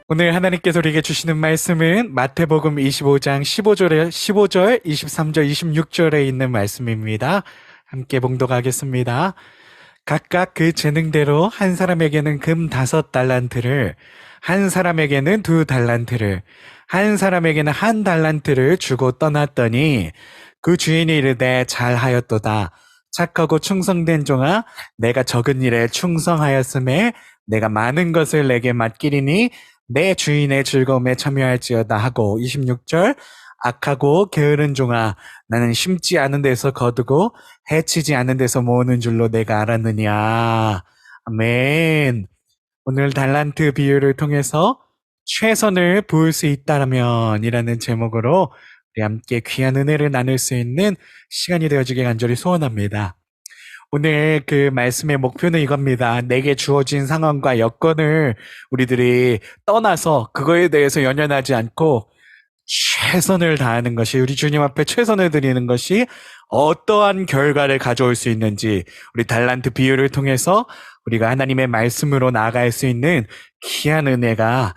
오늘 하나님께서 우리에게 주시는 말씀은 마태복음 25장 15절, 23절, 26절에 있는 말씀입니다. 함께 봉독하겠습니다. 각각 그 재능대로 한 사람에게는 금 5달란트를, 한 사람에게는 2달란트를, 한 사람에게는 1달란트를 주고 떠났더니 그 주인이 이르되 잘하였도다. 착하고 충성된 종아, 내가 적은 일에 충성하였음에 내가 많은 것을 내게 맡기리니 내 주인의 즐거움에 참여할지어다 하고 26절 악하고 게으른 종아 나는 심지 않은 데서 거두고 해치지 않은 데서 모으는 줄로 내가 알았느냐. 아멘. 오늘 달란트 비유를 통해서 최선을 부을 수 있다면 이라는 제목으로 우리 함께 귀한 은혜를 나눌 수 있는 시간이 되어주길 간절히 소원합니다. 오늘 그 말씀의 목표는 이겁니다. 내게 주어진 상황과 여건을 우리들이 떠나서 그거에 대해서 연연하지 않고 최선을 다하는 것이, 우리 주님 앞에 최선을 드리는 것이 어떠한 결과를 가져올 수 있는지 우리 달란트 비유를 통해서 우리가 하나님의 말씀으로 나아갈 수 있는 귀한 은혜가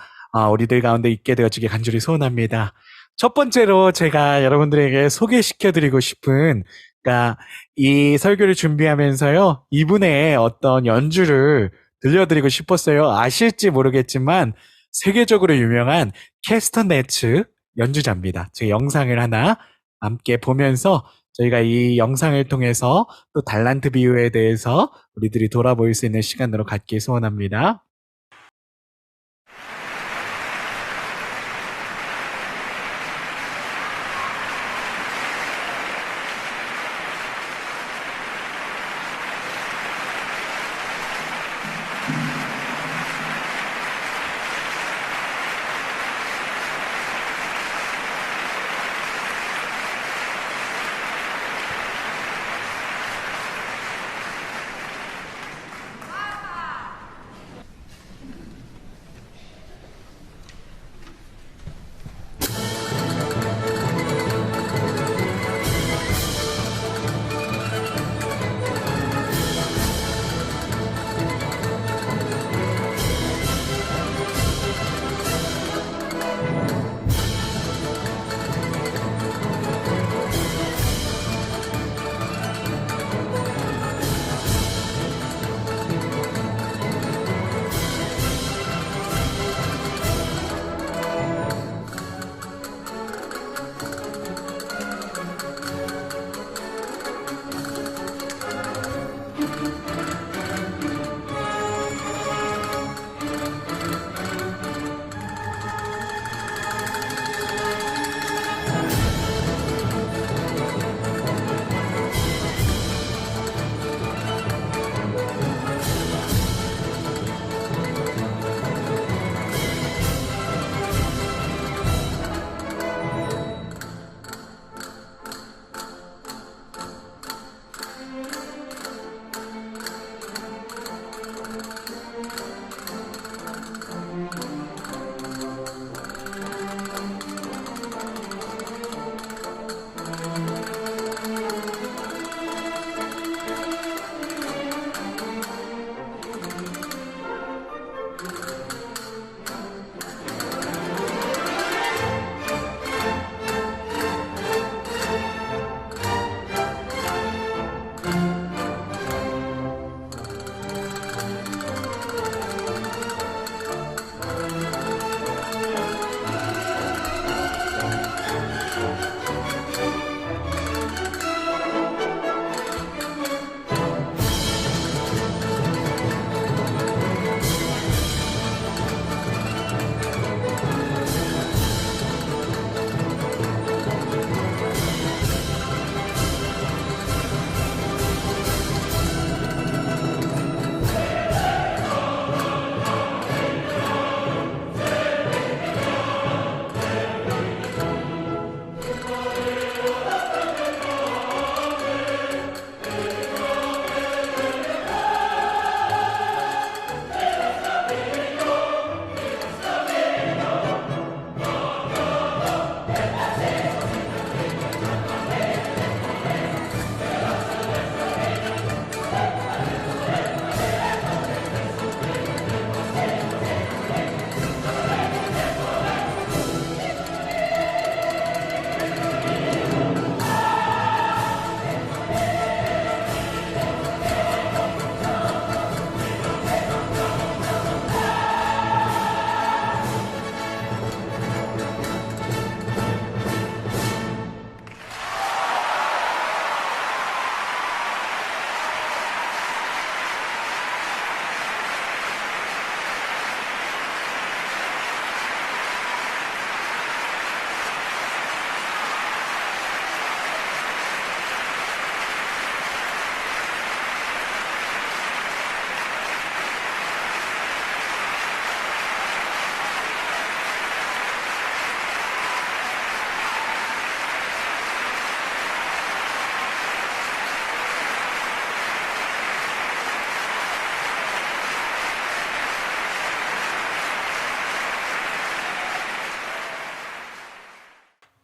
우리들 가운데 있게 되어지길 간절히 소원합니다. 첫 번째로 제가 여러분들에게 소개시켜드리고 싶은, 그러니까 이 설교를 준비하면서요, 이분의 어떤 연주를 들려드리고 싶었어요. 아실지 모르겠지만 세계적으로 유명한 캐스터네츠 연주자입니다. 제 영상을 하나 함께 보면서 저희가 이 영상을 통해서 또 달란트 비유에 대해서 우리들이 돌아볼 수 있는 시간으로 갖길 소원합니다.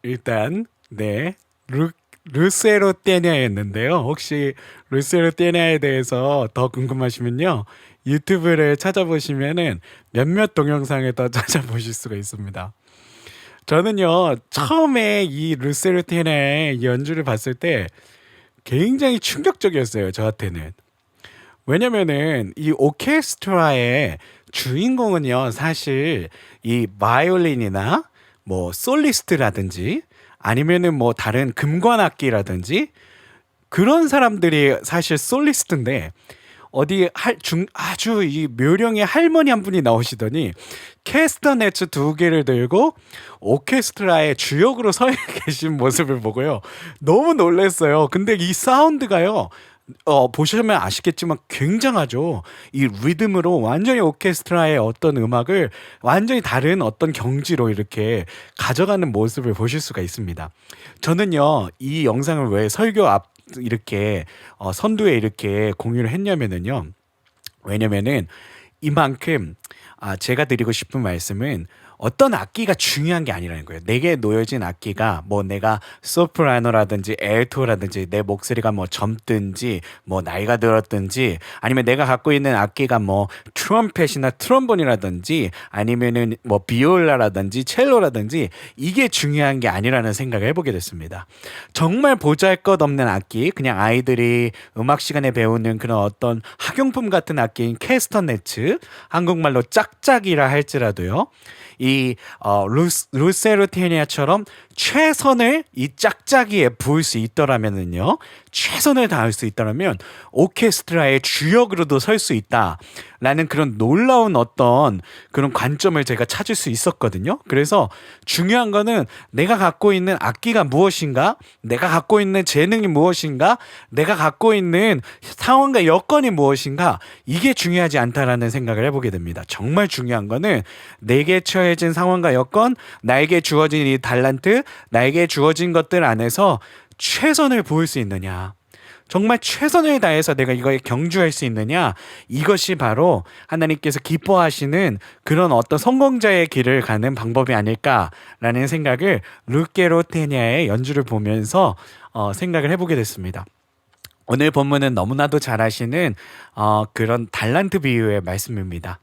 일단 루세로 떼냐였는데요. 혹시 루세로 떼냐에 대해서 더 궁금하시면요. 유튜브를 찾아보시면은 몇몇 동영상을 더 찾아보실 수가 있습니다. 저는요, 처음에 이 루세로 떼냐의 연주를 봤을 때 굉장히 충격적이었어요, 저한테는. 왜냐면은 이 오케스트라의 주인공은요, 사실 이 바이올린이나 뭐 솔리스트라든지 아니면은 뭐 다른 금관악기라든지 그런 사람들이 사실 솔리스트인데 어디 아주 이 묘령의 할머니 한 분이 나오시더니 캐스터네츠 두 개를 들고 오케스트라의 주역으로 서 계신 모습을 보고요. 너무 놀랐어요. 근데 이 사운드가요. 보시면 아시겠지만 굉장하죠. 이 리듬으로 완전히 오케스트라의 어떤 음악을 완전히 다른 어떤 경지로 이렇게 가져가는 모습을 보실 수가 있습니다. 저는요, 이 영상을 왜 설교 앞 이렇게 선두에 이렇게 공유를 했냐면은요. 왜냐면은 이만큼 제가 드리고 싶은 말씀은 어떤 악기가 중요한 게 아니라는 거예요. 내게 놓여진 악기가 뭐 내가 소프라노라든지 엘토라든지 내 목소리가 뭐 젊든지 뭐 나이가 들었든지 아니면 내가 갖고 있는 악기가 뭐 트럼펫이나 트럼본이라든지 아니면은 뭐 비올라라든지 첼로라든지 이게 중요한 게 아니라는 생각을 해보게 됐습니다. 정말 보잘것없는 악기, 그냥 아이들이 음악 시간에 배우는 그런 어떤 학용품 같은 악기인 캐스터네츠, 한국말로 짝짝이라 할지라도요. 이 루세르테니아처럼 최선을 이 짝짝이에 부을 수 있더라면은요, 최선을 다할 수 있다면 오케스트라의 주역으로도 설 수 있다라는 그런 놀라운 어떤 그런 관점을 제가 찾을 수 있었거든요. 그래서 중요한 거는 내가 갖고 있는 악기가 무엇인가, 내가 갖고 있는 재능이 무엇인가, 내가 갖고 있는 상황과 여건이 무엇인가, 이게 중요하지 않다라는 생각을 해보게 됩니다. 정말 중요한 거는 내게 처해진 상황과 여건, 나에게 주어진 이 달란트, 나에게 주어진 것들 안에서 최선을 보일 수 있느냐, 정말 최선을 다해서 내가 이거에 경주할 수 있느냐, 이것이 바로 하나님께서 기뻐하시는 그런 어떤 성공자의 길을 가는 방법이 아닐까라는 생각을 루케로테냐의 연주를 보면서 생각을 해보게 됐습니다. 오늘 본문은 너무나도 잘 아시는 그런 달란트 비유의 말씀입니다.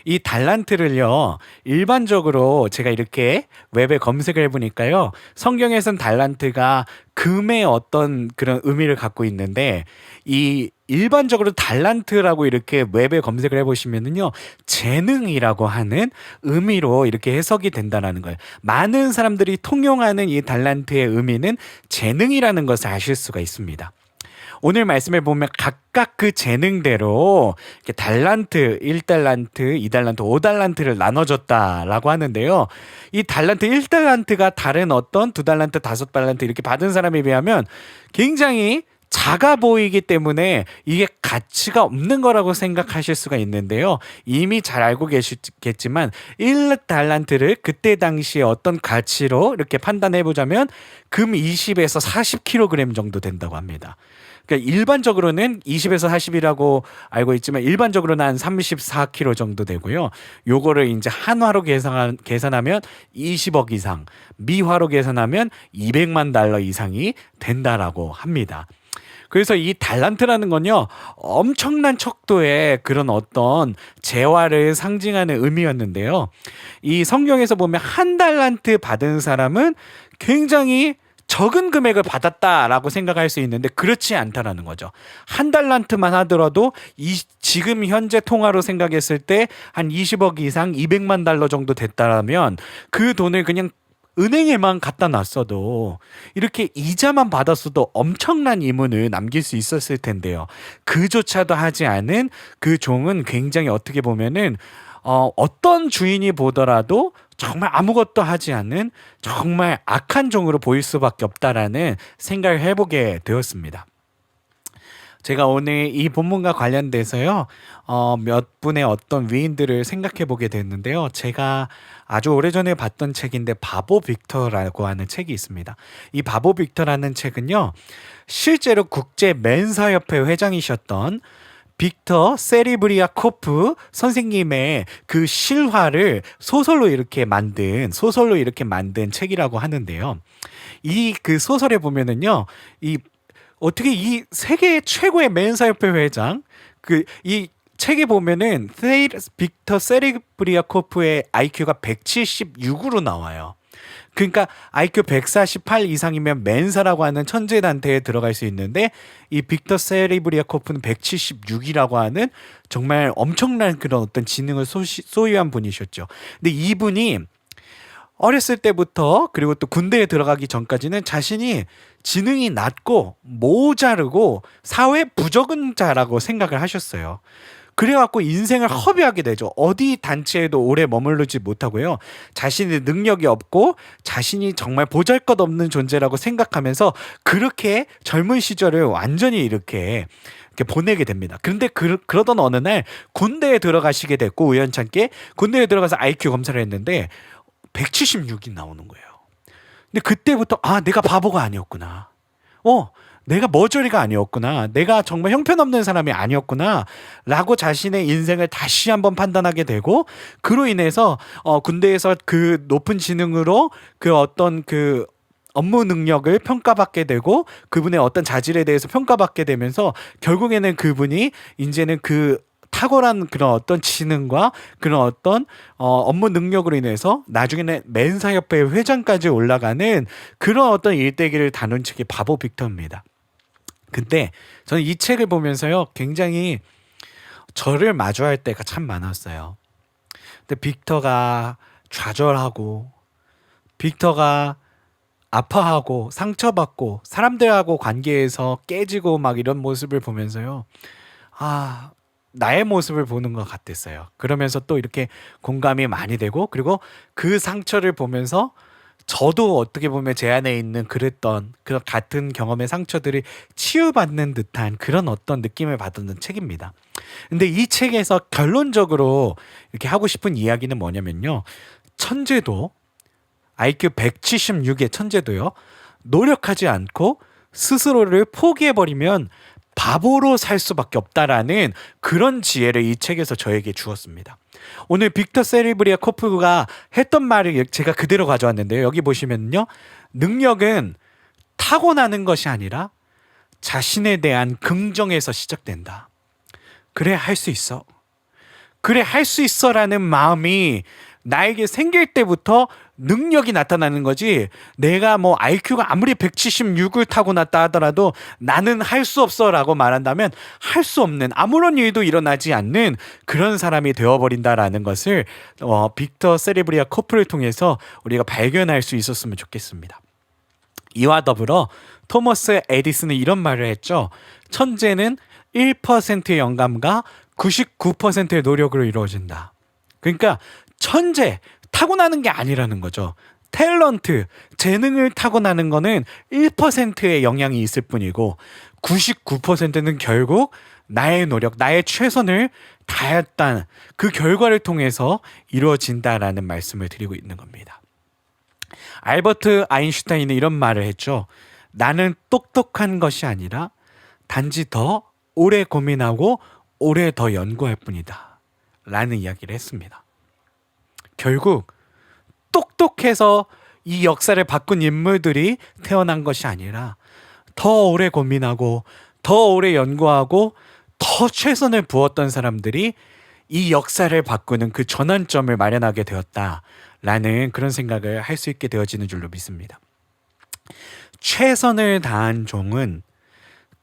이 달란트를요, 일반적으로 제가 이렇게 웹에 검색을 해보니까요, 성경에선 달란트가 금의 어떤 그런 의미를 갖고 있는데, 이 일반적으로 달란트라고 이렇게 웹에 검색을 해보시면은요, 재능이라고 하는 의미로 이렇게 해석이 된다는 거예요. 많은 사람들이 통용하는 이 달란트의 의미는 재능이라는 것을 아실 수가 있습니다. 오늘 말씀을 보면 각각 그 재능대로 이렇게 달란트, 1달란트, 2달란트, 5달란트를 나눠줬다라고 하는데요. 이 달란트 1달란트가 다른 어떤 2달란트, 5달란트 이렇게 받은 사람에 비하면 굉장히 작아 보이기 때문에 이게 가치가 없는 거라고 생각하실 수가 있는데요. 이미 잘 알고 계시겠지만 1달란트를 그때 당시에 어떤 가치로 이렇게 판단해 보자면 금 20에서 40kg 정도 된다고 합니다. 그러니까 일반적으로는 20에서 40이라고 알고 있지만 일반적으로는 한 34kg 정도 되고요. 요거를 이제 한화로 계산하면 20억 이상, 미화로 계산하면 200만 달러 이상이 된다라고 합니다. 그래서 이 달란트라는 건요, 엄청난 척도의 그런 어떤 재화를 상징하는 의미였는데요. 이 성경에서 보면 한 달란트 받은 사람은 굉장히 적은 금액을 받았다라고 생각할 수 있는데 그렇지 않다라는 거죠. 한 달란트만 하더라도 지금 현재 통화로 생각했을 때 한 20억 이상 200만 달러 정도 됐다라면 그 돈을 그냥 은행에만 갖다 놨어도 이렇게 이자만 받았어도 엄청난 이문을 남길 수 있었을 텐데요. 그조차도 하지 않은 그 종은 굉장히 어떻게 보면은 어떤 주인이 보더라도 정말 아무것도 하지 않는 정말 악한 종으로 보일 수밖에 없다라는 생각을 해보게 되었습니다. 제가 오늘 이 본문과 관련돼서요, 몇 분의 어떤 위인들을 생각해 보게 됐는데요. 제가 아주 오래전에 봤던 책인데 바보 빅터라고 하는 책이 있습니다. 이 바보 빅터라는 책은요, 실제로 국제 멘사협회 회장이셨던 빅터 세리브리아코프 선생님의 그 실화를 소설로 이렇게 만든 책이라고 하는데요. 이 그 소설에 보면은요, 이 어떻게 이 세계 최고의 맨사협회 회장 이 책에 보면은 빅터 세리브리아코프의 IQ가 176으로 나와요. 그러니까 IQ 148 이상이면 멘사라고 하는 천재 단체에 들어갈 수 있는데 이 빅터 세리브리아코프는 176이라고 하는 정말 엄청난 그런 어떤 지능을 소유한 분이셨죠. 근데 이분이 어렸을 때부터 그리고 또 군대에 들어가기 전까지는 자신이 지능이 낮고 모자르고 사회 부적은 자라고 생각을 하셨어요. 그래갖고 인생을 허비하게 되죠. 어디 단체에도 오래 머무르지 못하고요. 자신의 능력이 없고 자신이 정말 보잘것없는 존재라고 생각하면서 그렇게 젊은 시절을 완전히 이렇게 보내게 됩니다. 그런데 그러던 어느 날 군대에 들어가시게 됐고 우연찮게 군대에 들어가서 IQ 검사를 했는데 176이 나오는 거예요. 근데 그때부터 내가 바보가 아니었구나. 내가 머저리가 아니었구나. 내가 정말 형편없는 사람이 아니었구나. 라고 자신의 인생을 다시 한번 판단하게 되고 그로 인해서 군대에서 그 높은 지능으로 그 어떤 그 업무 능력을 평가받게 되고 그분의 어떤 자질에 대해서 평가받게 되면서 결국에는 그분이 이제는 그 탁월한 그런 어떤 지능과 그런 어떤 업무 능력으로 인해서 나중에는 맨사협회 회장까지 올라가는 그런 어떤 일대기를 다룬 책이 바보 빅터입니다. 근데 저는 이 책을 보면서요 굉장히 저를 마주할 때가 참 많았어요. 근데 빅터가 좌절하고 빅터가 아파하고 상처받고 사람들하고 관계에서 깨지고 막 이런 모습을 보면서요 나의 모습을 보는 것 같았어요. 그러면서 또 이렇게 공감이 많이 되고 그리고 그 상처를 보면서 저도 어떻게 보면 제 안에 있는 그런 같은 경험의 상처들이 치유받는 듯한 그런 어떤 느낌을 받는 책입니다. 근데 이 책에서 결론적으로 이렇게 하고 싶은 이야기는 뭐냐면요. 천재도 IQ 176의 천재도요. 노력하지 않고 스스로를 포기해버리면 바보로 살 수밖에 없다라는 그런 지혜를 이 책에서 저에게 주었습니다. 오늘 빅터 세리브리아코프가 했던 말을 제가 그대로 가져왔는데요. 여기 보시면요. 능력은 타고나는 것이 아니라 자신에 대한 긍정에서 시작된다. 그래, 할 수 있어. 그래, 할 수 있어라는 마음이 나에게 생길 때부터 능력이 나타나는 거지. 내가 뭐 IQ가 아무리 176을 타고났다 하더라도 나는 할 수 없어라고 말한다면 할 수 없는 아무런 일도 일어나지 않는 그런 사람이 되어버린다라는 것을 빅터 세리브리아코프를 통해서 우리가 발견할 수 있었으면 좋겠습니다. 이와 더불어 토머스 에디슨은 이런 말을 했죠. 천재는 1%의 영감과 99%의 노력으로 이루어진다. 그러니까 천재, 타고나는 게 아니라는 거죠. 탤런트, 재능을 타고나는 거는 1%의 영향이 있을 뿐이고 99%는 결국 나의 노력, 나의 최선을 다했다는 그 결과를 통해서 이루어진다라는 말씀을 드리고 있는 겁니다. 알버트 아인슈타인은 이런 말을 했죠. 나는 똑똑한 것이 아니라 단지 더 오래 고민하고 오래 더 연구할 뿐이다. 라는 이야기를 했습니다. 결국 똑똑해서 이 역사를 바꾼 인물들이 태어난 것이 아니라 더 오래 고민하고 더 오래 연구하고 더 최선을 부었던 사람들이 이 역사를 바꾸는 그 전환점을 마련하게 되었다라는 그런 생각을 할 수 있게 되어지는 줄로 믿습니다. 최선을 다한 종은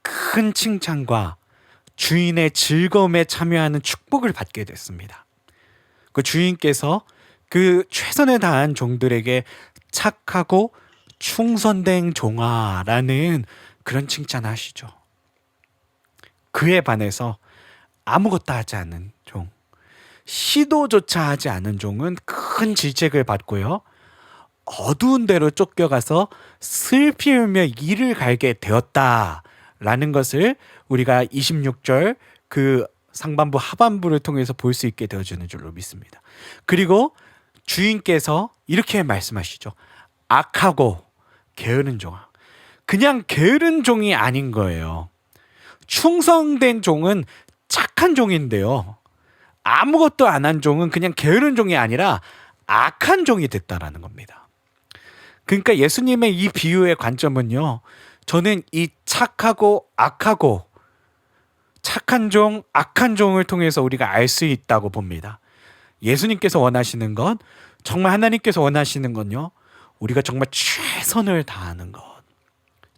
큰 칭찬과 주인의 즐거움에 참여하는 축복을 받게 됐습니다. 그 주인께서 그 최선을 다한 종들에게 착하고 충성된 종아라는 그런 칭찬을 하시죠. 그에 반해서 아무것도 하지 않은 종, 시도조차 하지 않은 종은 큰 질책을 받고요. 어두운 데로 쫓겨가서 슬피 울며 이를 갈게 되었다라는 것을 우리가 26절 그 상반부 하반부를 통해서 볼 수 있게 되어지는 줄로 믿습니다. 그리고 주인께서 이렇게 말씀하시죠. 악하고 게으른 종아. 그냥 게으른 종이 아닌 거예요. 충성된 종은 착한 종인데요. 아무것도 안 한 종은 그냥 게으른 종이 아니라 악한 종이 됐다라는 겁니다. 그러니까 예수님의 이 비유의 관점은요. 저는 이 착하고 악하고 착한 종, 악한 종을 통해서 우리가 알 수 있다고 봅니다. 예수님께서 원하시는 건, 정말 하나님께서 원하시는 건요. 우리가 정말 최선을 다하는 것.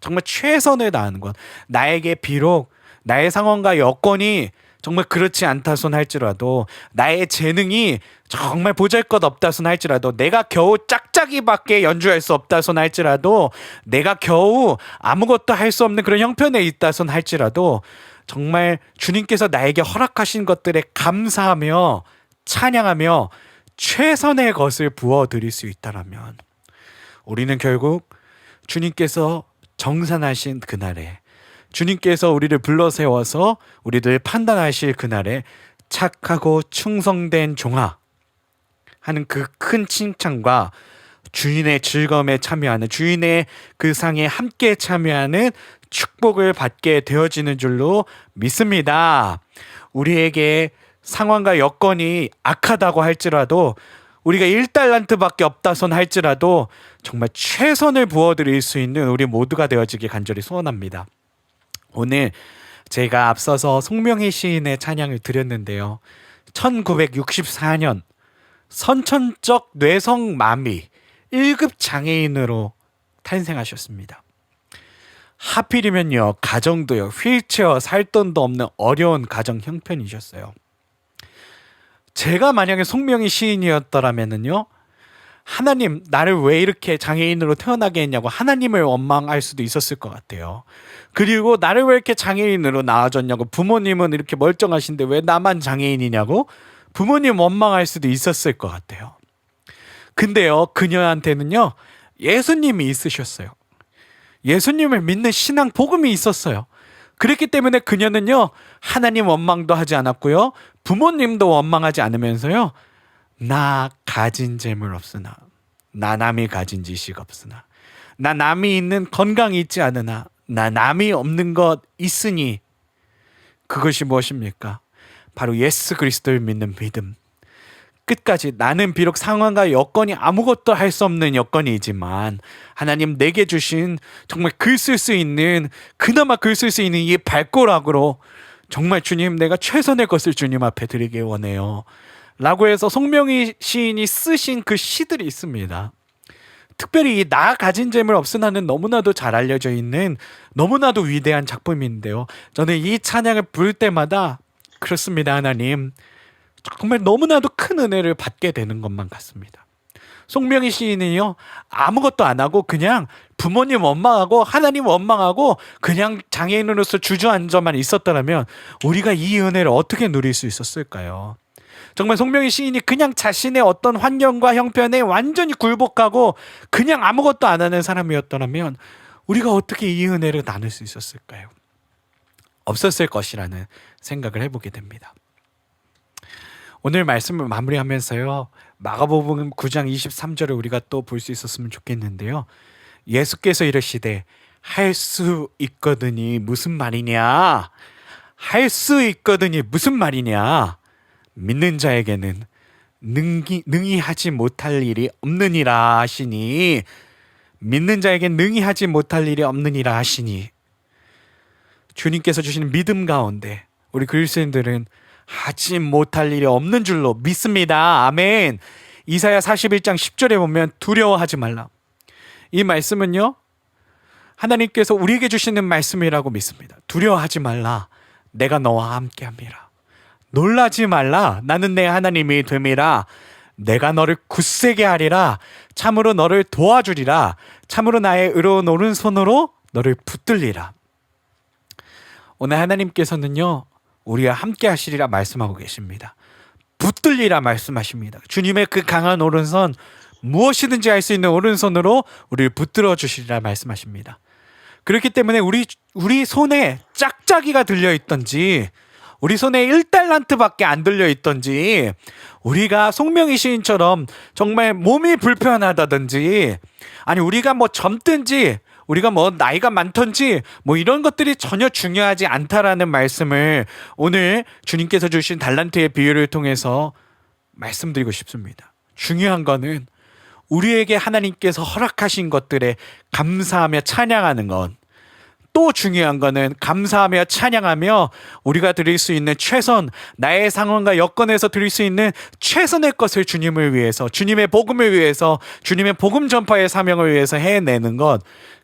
정말 최선을 다하는 것. 나에게 비록 나의 상황과 여건이 정말 그렇지 않다손 할지라도, 나의 재능이 정말 보잘것없다손 할지라도, 내가 겨우 짝짝이밖에 연주할 수 없다손 할지라도, 내가 겨우 아무것도 할 수 없는 그런 형편에 있다손 할지라도, 정말 주님께서 나에게 허락하신 것들에 감사하며 찬양하며 최선의 것을 부어드릴 수 있다라면, 우리는 결국 주님께서 정산하신 그날에, 주님께서 우리를 불러 세워서 우리들 판단하실 그날에 착하고 충성된 종아 하는 그 큰 칭찬과 주인의 즐거움에 참여하는, 주인의 그 상에 함께 참여하는 축복을 받게 되어지는 줄로 믿습니다. 우리에게 상황과 여건이 악하다고 할지라도, 우리가 1달란트밖에 없다손 할지라도 정말 최선을 부어드릴 수 있는 우리 모두가 되어지길 간절히 소원합니다. 오늘 제가 앞서서 송명희 시인의 찬양을 드렸는데요. 1964년 선천적 뇌성마비 1급 장애인으로 탄생하셨습니다. 하필이면요, 가정도요, 휠체어 살 돈도 없는 어려운 가정 형편이셨어요. 제가 만약에 송명희 시인이었더라면은요, 하나님, 나를 왜 이렇게 장애인으로 태어나게 했냐고 하나님을 원망할 수도 있었을 것 같아요. 그리고 나를 왜 이렇게 장애인으로 낳아줬냐고, 부모님은 이렇게 멀쩡하신데 왜 나만 장애인이냐고 부모님 원망할 수도 있었을 것 같아요. 근데요, 그녀한테는요, 예수님이 있으셨어요. 예수님을 믿는 신앙 복음이 있었어요. 그렇기 때문에 그녀는요, 하나님 원망도 하지 않았고요, 부모님도 원망하지 않으면서요, 나 가진 재물 없으나, 나 남이 가진 지식 없으나, 나 남이 있는 건강이 있지 않으나, 나 남이 없는 것 있으니, 그것이 무엇입니까? 바로 예수 그리스도를 믿는 믿음. 끝까지 나는 비록 상황과 여건이 아무것도 할 수 없는 여건이지만 하나님 내게 주신 정말 글 쓸 수 있는, 그나마 글 쓸 수 있는 이 발꼬락으로 정말 주님, 내가 최선의 것을 주님 앞에 드리길 원해요 라고 해서 송명희 시인이 쓰신 그 시들이 있습니다. 특별히 이 나 가진 재물 없으나는 너무나도 잘 알려져 있는 너무나도 위대한 작품인데요. 저는 이 찬양을 부를 때마다 그렇습니다. 하나님, 정말 너무나도 큰 은혜를 받게 되는 것만 같습니다. 송명희 시인은요, 아무것도 안 하고 그냥 부모님 원망하고 하나님 원망하고 그냥 장애인으로서 주저앉아만 있었더라면 우리가 이 은혜를 어떻게 누릴 수 있었을까요? 정말 송명희 시인이 그냥 자신의 어떤 환경과 형편에 완전히 굴복하고 그냥 아무것도 안 하는 사람이었더라면 우리가 어떻게 이 은혜를 나눌 수 있었을까요? 없었을 것이라는 생각을 해보게 됩니다. 오늘 말씀을 마무리하면서요, 마가복음 9장 23절을 우리가 또 볼 수 있었으면 좋겠는데요. 예수께서 이르시되 할 수 있거든이 무슨 말이냐? 할 수 있거든이 무슨 말이냐? 믿는 자에게는 능히 하지 못할 일이 없느니라 하시니, 믿는 자에게는 능히 하지 못할 일이 없느니라 하시니, 주님께서 주시는 믿음 가운데 우리 그리스도인들은 하지 못할 일이 없는 줄로 믿습니다. 아멘. 이사야 41장 10절에 보면 두려워하지 말라. 이 말씀은요, 하나님께서 우리에게 주시는 말씀이라고 믿습니다. 두려워하지 말라. 내가 너와 함께 함이라. 놀라지 말라. 나는 내 하나님이 됨이라. 내가 너를 굳세게 하리라. 참으로 너를 도와주리라. 참으로 나의 의로운 오른손으로 너를 붙들리라. 오늘 하나님께서는요, 우리와 함께 하시리라 말씀하고 계십니다. 붙들리라 말씀하십니다. 주님의 그 강한 오른손, 무엇이든지 할 수 있는 오른손으로 우리를 붙들어 주시리라 말씀하십니다. 그렇기 때문에 우리 손에 짝짝이가 들려있던지, 우리 손에 1달란트밖에 안 들려있던지, 우리가 송명희 시인처럼 정말 몸이 불편하다든지, 아니 우리가 뭐 젊든지 우리가 뭐 나이가 많던지 뭐 이런 것들이 전혀 중요하지 않다라는 말씀을 오늘 주님께서 주신 달란트의 비유를 통해서 말씀드리고 싶습니다. 중요한 거는 우리에게 하나님께서 허락하신 것들에 감사하며 찬양하는 것. 또 중요한 거는 감사하며 찬양하며 우리가 드릴 수 있는 최선, 나의 상황과 여건에서 드릴 수 있는 최선의 것을 주님을 위해서, 주님의 복음을 위해서, 주님의 복음 전파의 사명을 위해서 해내는 것.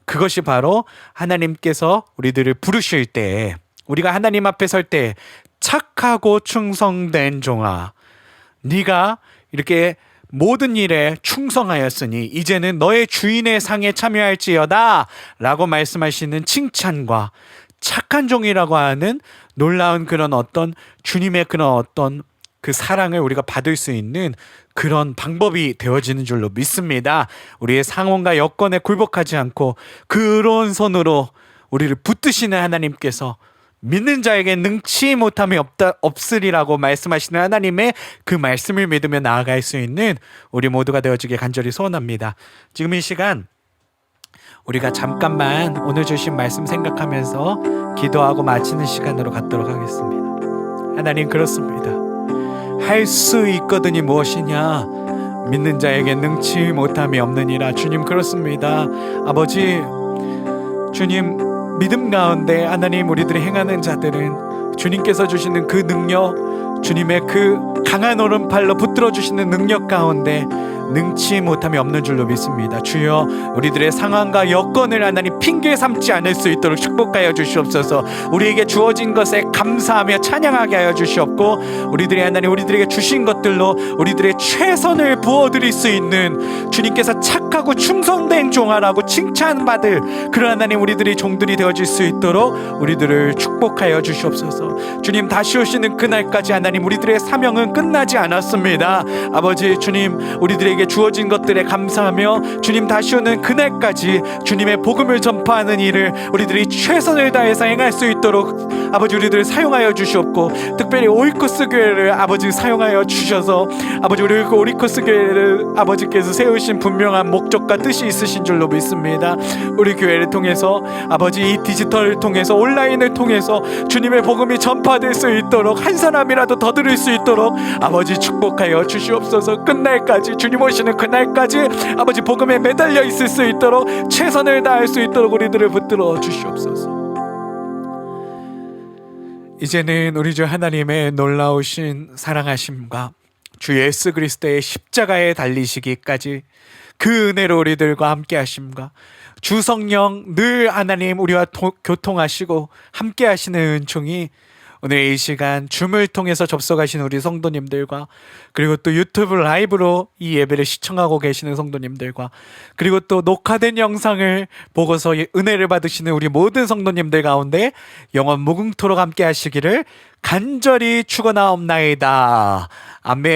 그것이 바로 하나님께서 우리들을 부르실 때, 우리가 하나님 앞에 설 때 착하고 충성된 종아, 네가 이렇게 모든 일에 충성하였으니 이제는 너의 주인의 상에 참여할지어다 라고 말씀하시는 칭찬과 착한 종이라고 하는 놀라운 그런 어떤 주님의 그런 어떤 그 사랑을 우리가 받을 수 있는 그런 방법이 되어지는 줄로 믿습니다. 우리의 상황과 여건에 굴복하지 않고 그런 손으로 우리를 붙드시는 하나님께서 믿는 자에게 능치 못함이 없으리라고 말씀하시는 하나님의 그 말씀을 믿으며 나아갈 수 있는 우리 모두가 되어주길 간절히 소원합니다. 지금 이 시간 우리가 잠깐만 오늘 주신 말씀 생각하면서 기도하고 마치는 시간으로 갖도록 하겠습니다. 하나님, 그렇습니다. 할 수 있거든이 무엇이냐? 믿는 자에게 능치 못함이 없느니라. 주님, 그렇습니다. 아버지, 주님, 믿음 가운데 하나님 우리들이 행하는 자들은 주님께서 주시는 그 능력, 주님의 그 강한 오른팔로 붙들어 주시는 능력 가운데 능치 못함이 없는 줄로 믿습니다. 주여, 우리들의 상황과 여건을 하나님 핑계 삼지 않을 수 있도록 축복하여 주시옵소서. 우리에게 주어진 것에 감사하며 찬양하게 하여 주시옵고, 우리들이 하나님 우리들에게 주신 것들로 우리들의 최선을 부어드릴 수 있는 주님께서 착하고 충성된 종아라고 칭찬받을 그런 하나님 우리들이 종들이 되어질 수 있도록 우리들을 축복하여 주시옵소서. 주님, 다시 오시는 그날까지 하나님 우리들의 사명은 끝나지 않았습니다. 아버지, 주님, 우리들에게 주어진 것들에 감사하며 주님 다시 오는 그날까지 주님의 복음을 전파하는 일을 우리들이 최선을 다해서 행할 수 있도록 아버지 우리들을 사용하여 주시옵고, 특별히 오이코스 교회를 아버지 사용하여 주셔서 아버지 우리 오이코스 교회를 아버지께서 세우신 분명한 목적과 뜻이 있으신 줄로 믿습니다. 우리 교회를 통해서 아버지 이 디지털을 통해서 온라인을 통해서 주님의 복음이 전파될 수 있도록 한 사람이라도 더 들을 수 있도록 아버지 축복하여 주시옵소서. 끝날까지 주님 오시는 그날까지 아버지 복음에 매달려 있을 수 있도록 최선을 다할 수 있도록 우리들을 붙들어 주시옵소서. 이제는 우리 주 하나님의 놀라우신 사랑하심과 주 예수 그리스도의 십자가에 달리시기까지 그 은혜로 우리들과 함께 하심과 주 성령 늘 하나님 우리와 교통하시고 함께 하시는 은총이 오늘 이 시간 줌을 통해서 접속하신 우리 성도님들과, 그리고 또 유튜브 라이브로 이 예배를 시청하고 계시는 성도님들과, 그리고 또 녹화된 영상을 보고서 은혜를 받으시는 우리 모든 성도님들 가운데 영원 무궁토록 함께 하시기를 간절히 축원하옵나이다. 아멘.